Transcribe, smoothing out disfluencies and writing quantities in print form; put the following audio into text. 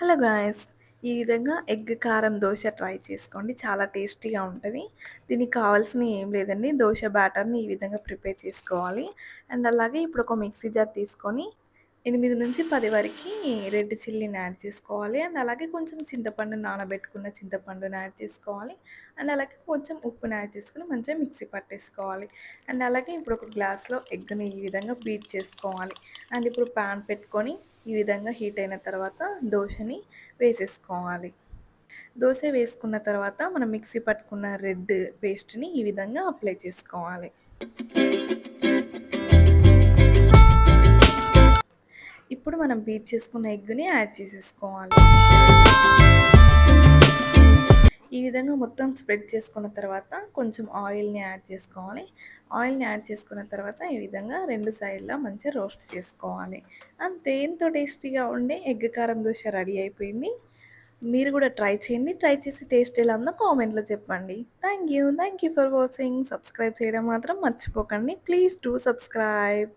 Hello guys! ఈ విధంగా egg కారం దోస ట్రై చేసుకోండి. చాలా టేస్టీగా ఉంటది. దీనికి కావాల్సినయి ఏం లేదండి. దోస బ్యాటర్‌ని ఈ విధంగా ప్రిపేర్ చేసుకోవాలి. అండ్ అలాగే ఇప్పుడు ఒక మిక్సీ జార్ తీసుకొని 8-10 వరకి రెడ్ చిల్లీని యాడ్ చేసుకోవాలి. అండ్ అలాగే కొంచెం చింతపండు నానబెట్టుకున్న చింతపండుని యాడ్ చేసుకోవాలి. అండ్ అలాగే కొంచెం ఉప్పుని యాడ్ చేసుకొని మంచిగా మిక్సీ పట్టేసుకోవాలి. అండ్ అలాగే ఇప్పుడు ఒక గ్లాస్‌లో ఎగ్‌ని ఈ విధంగా బీట్ చేసుకోవాలి. అండ్ ఇప్పుడు పాన్ పెట్టుకొని ఈ విధంగా హీట్ అయిన తర్వాత దోసని వేసేసుకోవాలి. దోస వేసుకున్న తర్వాత మనం మిక్సీ పట్టుకున్న రెడ్ పేస్ట్‌ని ఈ విధంగా అప్లై చేసుకోవాలి. ఇప్పుడు మనం బీట్ చేసుకున్న ఎగ్‌ని యాడ్ చేసేసుకోవాలి. ఈ విధంగా మొత్తం స్ప్రెడ్ చేసుకున్న తర్వాత కొంచెం ఆయిల్‌ని యాడ్ చేసుకోవాలి. ఆయిల్‌ని యాడ్ చేసుకున్న తర్వాత ఈ విధంగా 2 సైడ్‌లా మంచిగా రోస్ట్ చేసుకోవాలి. అంతే ఎంతో టేస్టీగా ఉండే ఎగ్ కారం దోస రెడీ అయిపోయింది. మీరు కూడా ట్రై చేయండి. ట్రై చేసి టేస్ట్ ఎలా ఉందో కామెంట్‌లో చెప్పండి. Thank you for watching. Subscribe చేయడం మాత్రం మర్చిపోకండి. Please do subscribe.